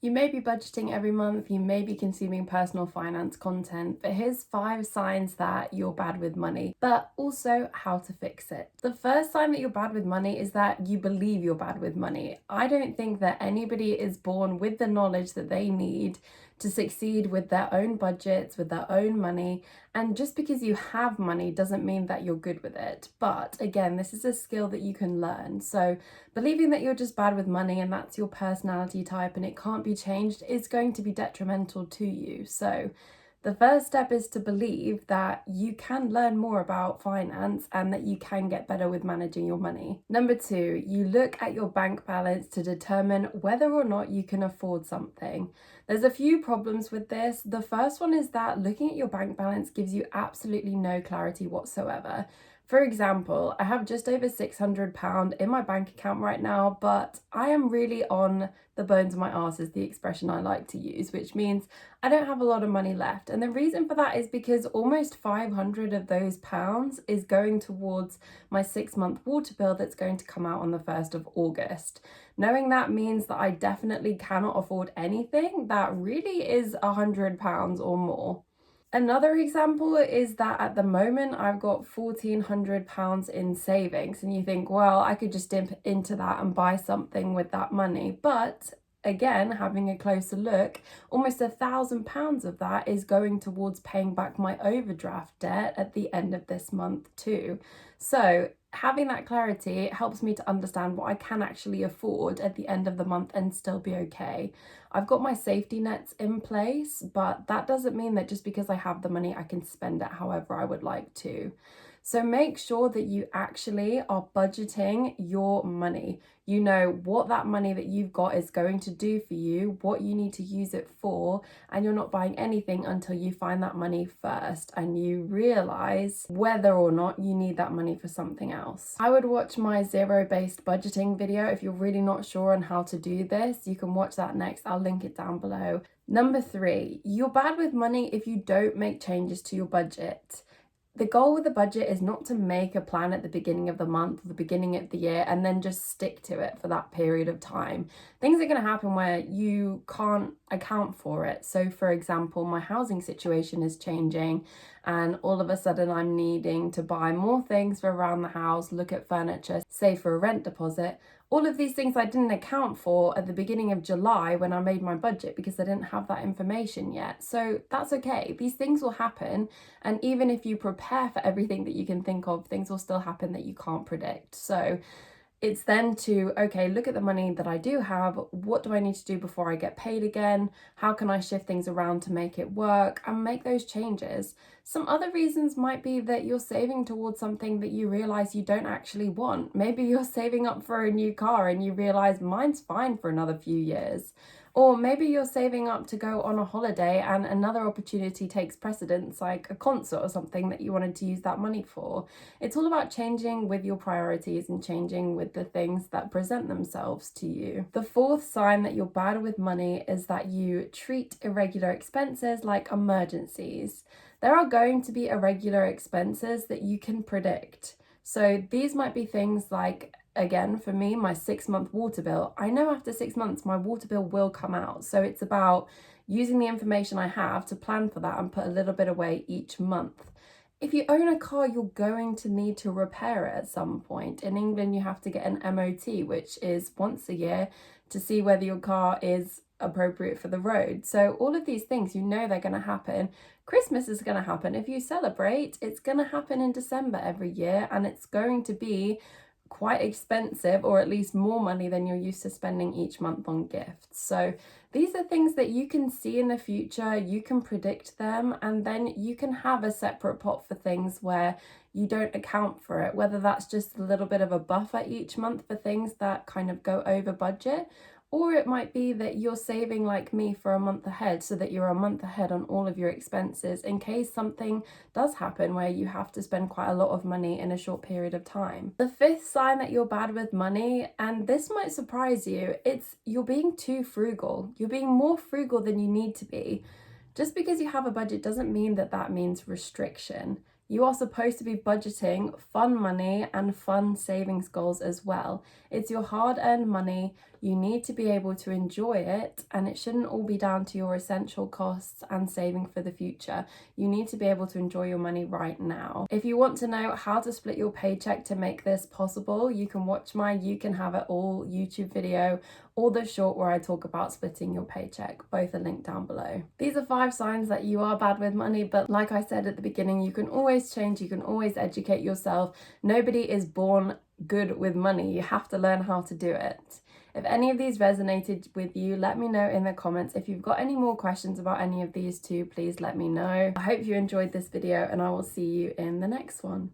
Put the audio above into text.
You may be budgeting every month, you may be consuming personal finance content, but here's 5 signs that you're bad with money, but also how to fix it. The first sign that you're bad with money is that you believe you're bad with money. I don't think that anybody is born with the knowledge that they need to succeed with their own budgets, with their own money. And just because you have money doesn't mean that you're good with it. But again, this is a skill that you can learn. So believing that you're just bad with money and that's your personality type and it can't be changed is going to be detrimental to you. So the first step is to believe that you can learn more about finance and that you can get better with managing your money. Number 2, you look at your bank balance to determine whether or not you can afford something. There's a few problems with this. The first one is that looking at your bank balance gives you absolutely no clarity whatsoever. For example, I have just over £600 in my bank account right now, but I am really on the bones of my arse is the expression I like to use, which means I don't have a lot of money left. And the reason for that is because almost 500 of those pounds is going towards my 6-month water bill that's going to come out on the 1st of August. Knowing that means that I definitely cannot afford anything that really is £100 or more. Another example is that at the moment I've got £1,400 in savings, and you think, well, I could just dip into that and buy something with that money. But again, having a closer look, almost £1,000 of that is going towards paying back my overdraft debt at the end of this month too. So having that clarity helps me to understand what I can actually afford at the end of the month and still be okay. I've got my safety nets in place, but that doesn't mean that just because I have the money, I can spend it however I would like to. So make sure that you actually are budgeting your money. You know what that money that you've got is going to do for you, what you need to use it for, and you're not buying anything until you find that money first and you realize whether or not you need that money for something else. I would watch my zero-based budgeting video if you're really not sure on how to do this. You can watch that next. I'll link it down below. Number 3, you're bad with money if you don't make changes to your budget. The goal with a budget is not to make a plan at the beginning of the month or the beginning of the year and then just stick to it for that period of time. Things are going to happen where you can't account for it. So for example, my housing situation is changing and all of a sudden I'm needing to buy more things for around the house, look at furniture, save for a rent deposit. All of these things I didn't account for at the beginning of July when I made my budget because I didn't have that information yet. So that's okay. These things will happen. And even if you prepare for everything that you can think of, things will still happen that you can't predict. So it's then to, okay, look at the money that I do have. What do I need to do before I get paid again? How can I shift things around to make it work and make those changes? Some other reasons might be that you're saving towards something that you realize you don't actually want. Maybe you're saving up for a new car and you realize mine's fine for another few years. Or maybe you're saving up to go on a holiday and another opportunity takes precedence, like a concert or something that you wanted to use that money for. It's all about changing with your priorities and changing with the things that present themselves to you. The 4th sign that you're bad with money is that you treat irregular expenses like emergencies. There are going to be irregular expenses that you can predict. So these might be things like, again, for me, my 6-month water bill. I know after 6 months my water bill will come out. So it's about using the information I have to plan for that and put a little bit away each month. If you own a car, you're going to need to repair it at some point. In England, you have to get an MOT, which is once a year, to see whether your car is appropriate for the road. So all of these things, you know they're going to happen. Christmas is going to happen. If you celebrate, it's going to happen in December every year, and it's going to be quite expensive, or at least more money than you're used to spending each month on gifts. So these are things that you can see in the future, you can predict them, and then you can have a separate pot for things where you don't account for it, whether that's just a little bit of a buffer each month for things that kind of go over budget, or it might be that you're saving like me for a month ahead so that you're a month ahead on all of your expenses in case something does happen where you have to spend quite a lot of money in a short period of time. The 5th sign that you're bad with money, and this might surprise you, it's you're being too frugal. You're being more frugal than you need to be. Just because you have a budget doesn't mean that that means restriction. You are supposed to be budgeting fun money and fun savings goals as well. It's your hard-earned money. You need to be able to enjoy it, and it shouldn't all be down to your essential costs and saving for the future. You need to be able to enjoy your money right now. If you want to know how to split your paycheck to make this possible, you can watch my You Can Have It All YouTube video or the short where I talk about splitting your paycheck. Both are linked down below. These are 5 signs that you are bad with money, but like I said at the beginning, you can always change, you can always educate yourself. Nobody is born good with money. You have to learn how to do it. If any of these resonated with you, let me know in the comments. If you've got any more questions about any of these two, please let me know. I hope you enjoyed this video, and I will see you in the next one.